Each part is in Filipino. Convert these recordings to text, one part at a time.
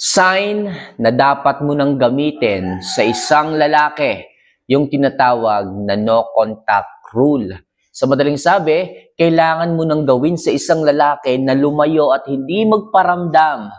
Sign na dapat mo nang gamitin sa isang lalaki, yung tinatawag na no contact rule. Sa madaling sabi, kailangan mo nang gawin sa isang lalaki na lumayo at hindi magparamdam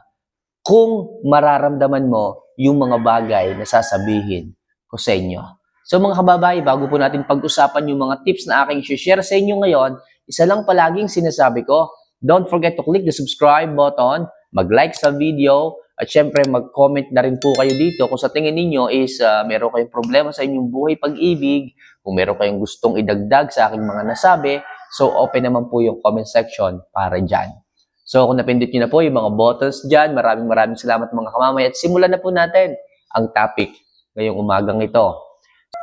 kung mararamdaman mo yung mga bagay na sasabihin ko sa inyo. So mga kababae, bago po natin pag-usapan yung mga tips na aking share sa inyo ngayon, isa lang palaging sinasabi ko, don't forget to click the subscribe button, mag-like sa video, at syempre mag-comment na rin po kayo dito kung sa tingin ninyo is meron kayong problema sa inyong buhay pag-ibig, kung meron kayong gustong idagdag sa aking mga nasabi, so open naman po yung comment section para dyan. So kung napindot nyo na po yung mga buttons dyan, maraming salamat mga kamamay at simulan na po natin ang topic ngayong umagang ito.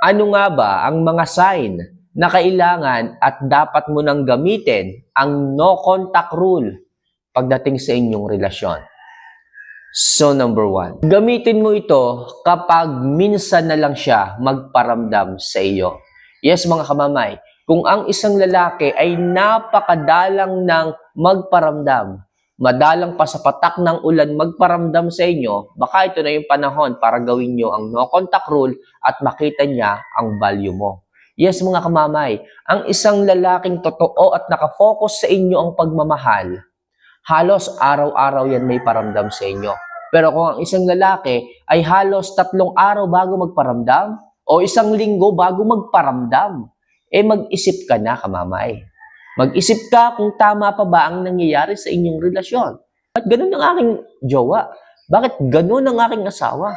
Ano nga ba ang mga sign na kailangan at dapat mo nang gamitin ang no contact rule pagdating sa inyong relasyon? So number 1, gamitin mo ito kapag minsan na lang siya magparamdam sa iyo. Yes mga kamamay, kung ang isang lalaki ay napakadalang ng magparamdam, madalang pa sa patak ng ulan magparamdam sa inyo, baka ito na yung panahon para gawin nyo ang no contact rule at makita niya ang value mo. Yes mga kamamay, ang isang lalaking totoo at nakafocus sa inyo ang pagmamahal, halos araw-araw yan may paramdam sa inyo. Pero kung ang isang lalaki ay halos 3 araw bago magparamdam o 1 linggo bago magparamdam, mag-isip ka na kamamay. Mag-isip ka kung tama pa ba ang nangyayari sa inyong relasyon. Bakit ganun ang aking jowa? Bakit ganun ang aking asawa?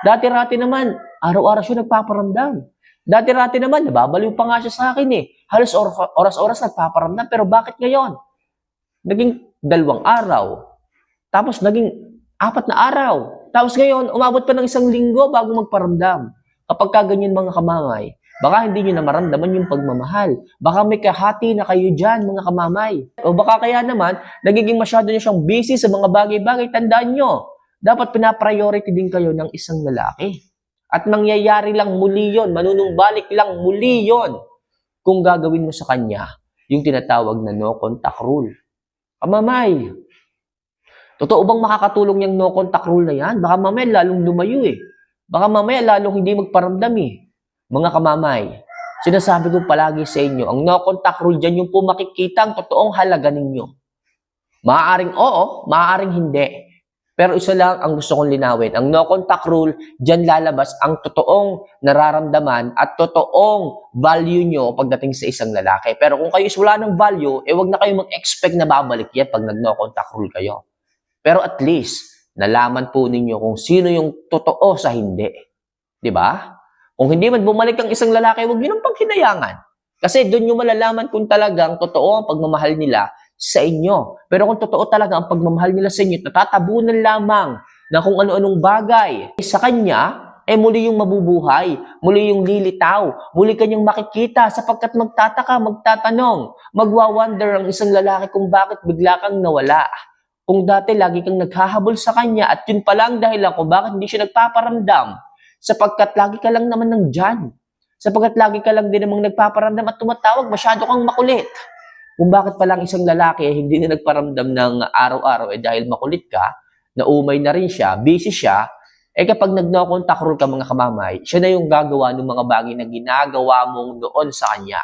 Dati-rati naman, araw-araw siya nagpaparamdam. Dati-rati naman, nababaliw pa nga siya sa akin Halos oras-oras nagpaparamdam. Pero bakit ngayon? Naging 2 araw. Tapos naging 4 na araw. Tapos ngayon, umabot pa ng 1 linggo bago magparamdam. Kapag kaganyan mga kamamay, baka hindi nyo na maramdaman yung pagmamahal. Baka may kahati na kayo dyan mga kamamay. O baka kaya naman, nagiging masyado nyo siyang busy sa mga bagay-bagay. Tandaan nyo, dapat pinapriority din kayo ng isang lalaki. At mangyayari lang muli yon, manunumbalik lang muli yon kung gagawin mo sa kanya yung tinatawag na no contact rule. Kamamay, totoo bang makakatulong yung no contact rule na yan? Baka mamaya lalong lumayo Baka mamaya lalong hindi magparamdam Mga kamamay, sinasabi ko palagi sa inyo, ang no contact rule dyan yung po makikita ang totoong halaga ninyo. Maaaring oo, maaaring hindi. Pero isa lang ang gusto kong linawin. Ang no contact rule, dyan lalabas ang totoong nararamdaman at totoong value nyo pagdating sa isang lalaki. Pero kung kayo is wala ng value, wag na kayo mag-expect na babalik yan pag nag no contact rule kayo. Pero at least, nalaman po ninyo kung sino yung totoo sa hindi. Diba? Kung hindi man bumalik ang isang lalaki, huwag nyo nang paghinayangan. Kasi doon nyo malalaman kung talagang totoo ang pagmamahal nila sa inyo. Pero kung totoo talaga ang pagmamahal nila sa inyo, natatabunan lamang na kung ano-anong bagay sa kanya, muli yung mabubuhay, muli yung lilitaw, muli kanyang makikita sapagkat magtataka, magtatanong, magwa-wonder ang isang lalaki kung bakit bigla kang nawala. Kung dati lagi kang naghahabol sa kanya at yun palang dahilan kung bakit hindi siya nagpaparamdam, sapagkat lagi ka lang naman nandyan. Sapagkat lagi ka lang din namang nagpaparamdam at tumatawag, masyado kang makulit. Kung bakit palang isang lalaki hindi na nagparamdam ng araw-araw dahil makulit ka, naumay na rin siya, busy siya, kapag nag-no contact rule ka mga kamamay, siya na yung gagawa ng mga bagay na ginagawa mong noon sa kanya.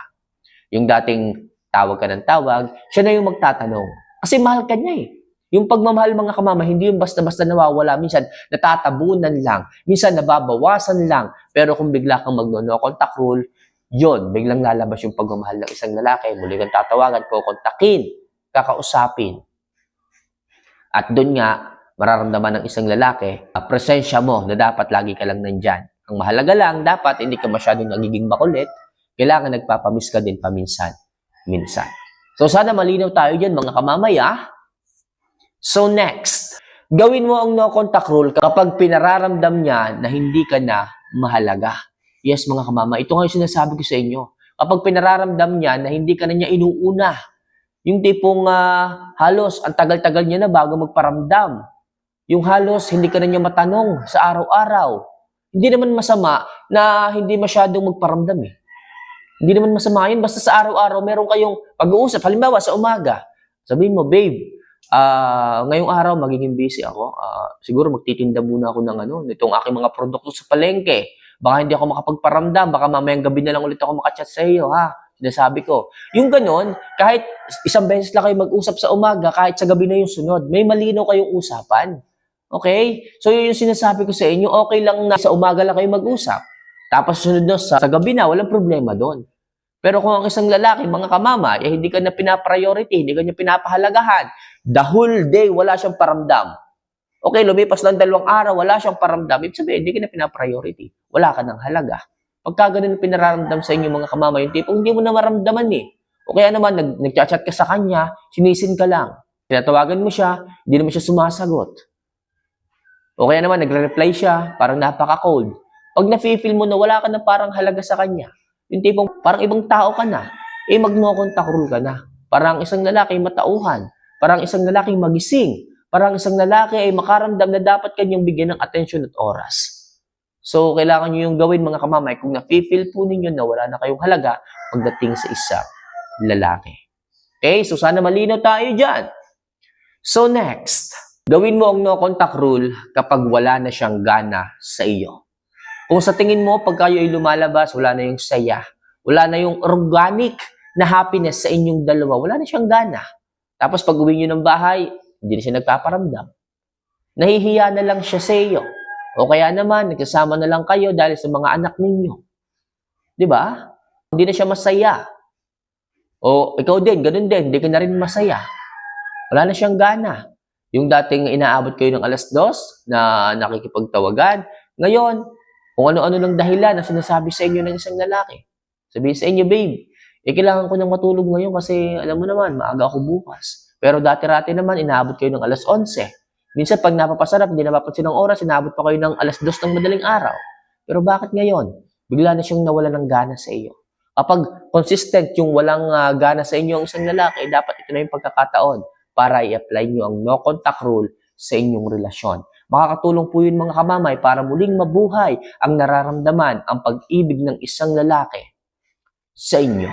Yung dating tawag ka ng tawag, siya na yung magtatanong. Kasi mahal ka niya Yung pagmamahal mga kamamay, hindi yung basta-basta nawawala. Minsan natatabunan lang, minsan nababawasan lang. Pero kung bigla kang mag-no contact rule, yun, biglang lalabas yung pagmamahal ng isang lalaki, muli kang tatawagan, kukontakin, kakausapin. At doon nga, mararamdaman ng isang lalaki, presensya mo na dapat lagi ka lang nandyan. Ang mahalaga lang, dapat hindi ka masyadong nagiging makulit, kailangan nagpapamiss ka din paminsan-minsan. So sana malinaw tayo dyan mga kamamay So next, gawin mo ang no contact rule kapag pinararamdam niya na hindi ka na mahalaga. Yes, mga kamama, ito nga yung sinasabi ko sa inyo. Kapag pinararamdam niya na hindi ka na niya inuuna, yung tipong halos ang tagal-tagal niya na bago magparamdam, yung halos hindi ka na niya matanong sa araw-araw, hindi naman masama na hindi masyadong magparamdam Hindi naman masama yun, basta sa araw-araw meron kayong pag-uusap. Halimbawa, sa umaga, sabihin mo, babe, Ngayong araw magiging busy ako. Siguro magtitinda muna ako ng nitong aking mga produkto sa palengke. Baka hindi ako makapagparamdam, baka mamayang gabi na lang ulit ako makachat sa iyo, ha? Sinasabi ko. Yung ganon, kahit isang beses lang kayo mag-usap sa umaga, kahit sa gabi na yung sunod, may malinaw kayong usapan. Okay? So yun yung sinasabi ko sa inyo, okay lang na sa umaga lang kayo mag-usap. Tapos sunod na sa gabi na, walang problema doon. Pero kung ang isang lalaki, mga kamama, hindi ka na pinapriority, hindi ka niya pinapahalagahan, the whole day, wala siyang paramdam. Okay, lumipas lang 2 araw, wala siyang paramdam. Ibig sabihin, hindi ka na pinapriority. Wala ka ng halaga. Pagka ganun pinararamdam sa inyo mga kamama, yung tipong hindi mo na maramdaman eh. O kaya naman, nag-chat ka sa kanya, sinisin ka lang. Tinatawagan mo siya, hindi naman siya sumasagot. O kaya naman, nagre-reply siya, parang napaka-cold. Pag na-feel mo na wala ka na parang halaga sa kanya, yung tipong parang ibang tao ka na, mag-no contact rule ka na. Parang isang lalaki matauhan, parang isang lalaki magising, parang isang lalaki ay makaramdam na dapat kanyang bigyan ng atensyon at oras. So, kailangan nyo yung gawin mga kamamay kung na-feel po ninyo na wala na kayong halaga pagdating sa isang lalaki. Okay? So, sana malinaw tayo dyan. So, next, gawin mo ang no contact rule kapag wala na siyang gana sa iyo. Kung sa tingin mo, pag kayo ay lumalabas, wala na yung saya, wala na yung organic na happiness sa inyong dalawa, wala na siyang gana. Tapos pag uwi nyo ng bahay, hindi na siya nagpaparamdam. Nahihiya na lang siya sa iyo. O kaya naman, nagsasama na lang kayo dahil sa mga anak ninyo. Di ba? Hindi na siya masaya. O ikaw din, ganun din, hindi ka na rin masaya. Wala na siyang gana. Yung dating inaabot kayo ng 2:00 na nakikipagtawagan, ngayon, kung ano-ano lang dahilan na sinasabi sa inyo ng isang lalaki. Sabihin sa inyo, babe, kailangan ko nang matulog ngayon kasi alam mo naman, maaga ako bukas. Pero dati-rati naman, inaabot kayo ng 11:00. Minsan, pag napapasarap, hindi napapansin ng oras, inaabot pa kayo ng 2:00 ng madaling araw. Pero bakit ngayon? Bigla na siyang nawala ng gana sa iyo. Kapag consistent yung walang gana sa inyo ang isang lalaki, dapat ito na yung pagkakataon para i-apply nyo ang no contact rule sa inyong relasyon. Makakatulong po yun mga kamamay para muling mabuhay ang nararamdaman ang pag-ibig ng isang lalaki sa inyo.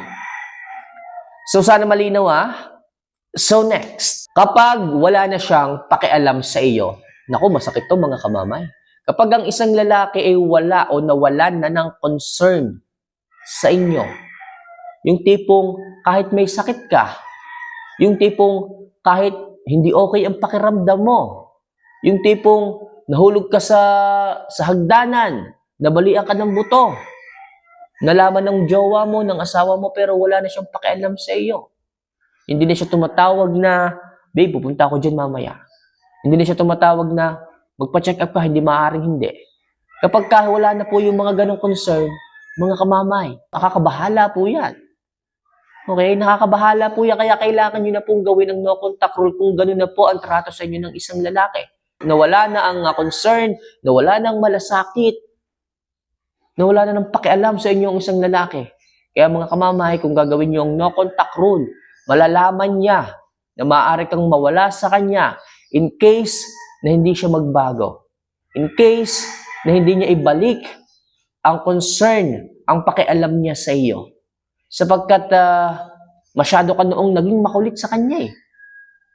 So sana malinaw So next, kapag wala na siyang pakialam sa iyo, naku masakit to mga kamamay. Kapag ang isang lalaki ay wala o nawalan na ng concern sa inyo, yung tipong kahit may sakit ka, yung tipong kahit hindi okay ang pakiramdam mo, yung tipong nahulog ka sa hagdanan, nabalian ka ng buto, nalaman ng jowa mo, ng asawa mo, pero wala na siyang pakialam sa iyo. Hindi na siya tumatawag na, babe, pupunta ako dyan mamaya. Hindi na siya tumatawag na, magpa-check up ka, hindi maaaring hindi. Kapag wala na po yung mga ganong concern, mga kamamay, nakakabahala po yan. Okay, nakakabahala po yan, kaya kailangan nyo na pong gawin ang no contact rule kung gano'n na po ang trato sa inyo ng isang lalaki. Nawala na ang concern, nawala na ang malasakit, nawala na ng pakialam sa inyo ang isang lalaki. Kaya mga kamamay, kung gagawin nyo ang no contact rule, malalaman niya na maaari kang mawala sa kanya in case na hindi siya magbago. In case na hindi niya ibalik ang concern, ang pakialam niya sa iyo. Sapagkat masyado ka noong naging makulit sa kanya eh.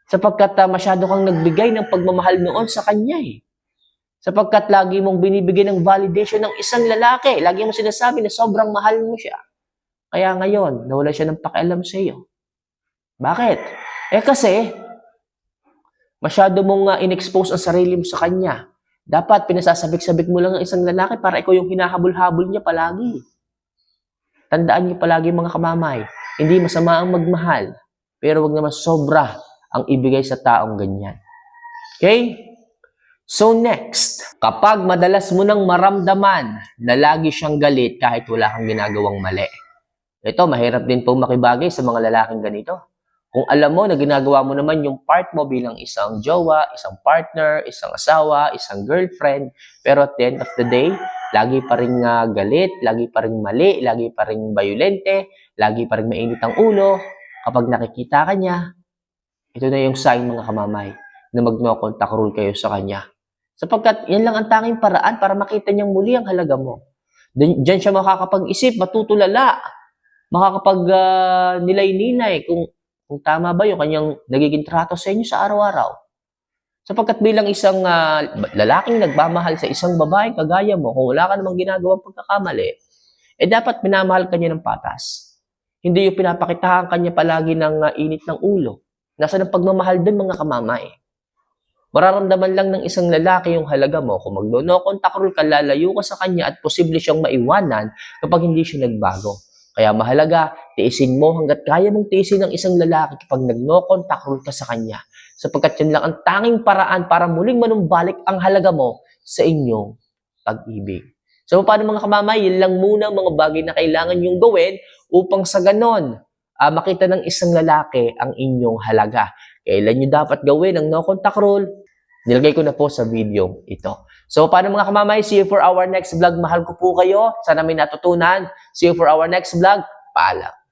Sapagkat masyado kang nagbigay ng pagmamahal noon sa kanya eh. Sapagkat lagi mong binibigay ng validation ng isang lalaki. Lagi mo sinasabi na sobrang mahal mo siya. Kaya ngayon, nawala siya ng pakialam sa iyo. Bakit? Kasi, masyado mong in-expose ang sarili mo sa kanya. Dapat pinasasabik-sabik mo lang ang isang lalaki para ikaw yung hinahabol-habol niya palagi. Tandaan niyo palagi mga kamamay, hindi masama ang magmahal, pero wag naman sobra ang ibigay sa taong ganyan. Okay? So next, kapag madalas mo nang maramdaman na lagi siyang galit kahit wala kang ginagawang mali. Ito, mahirap din po makibagay sa mga lalaking ganito. Kung alam mo na ginagawa mo naman yung part mo bilang isang jowa, isang partner, isang asawa, isang girlfriend, pero at the end of the day, lagi pa rin galit, lagi pa rin mali, lagi pa rin violente, lagi pa rin mainit ang ulo, kapag nakikita ka niya, ito na yung sign mga kamamay na mag-no contact rule kayo sa kanya. Sapagkat yan lang ang tanging paraan para makita niyang muli ang halaga mo. Diyan siya makakapag-isip, matutulala, makakapag nilay-ninay kung kung tama ba yung kanyang nagiging trato sa inyo sa araw-araw. Sapagkat bilang isang lalaking nagmamahal sa isang babae kagaya mo, kung wala ka namang ginagawang pagkakamali, dapat minamahal ka niya ng patas. Hindi yung pinapakitahan kanya palagi ng init ng ulo. Nasa ng pagmamahal din mga kamamay. Mararamdaman lang ng isang lalaki yung halaga mo kung magno-no contact rule ka, lalayo ka sa kanya at posible siyang maiwanan kapag hindi siya nagbago. Kaya mahalaga, tiisin mo hanggat kaya mong tiisin ng isang lalaki kapag nag-no contact rule ka sa kanya. Sapagkat yun lang ang tanging paraan para muling manumbalik ang halaga mo sa inyong pag-ibig. So paano mga kamamay, yun lang muna ang mga bagay na kailangan yung gawin upang sa ganon, makita ng isang lalaki ang inyong halaga. Kailan nyo dapat gawin ang no contact rule? Nilagay ko na po sa video ito. So, paano mga kamamay? See you for our next vlog. Mahal ko po kayo. Sana may natutunan. See you for our next vlog. Paalam.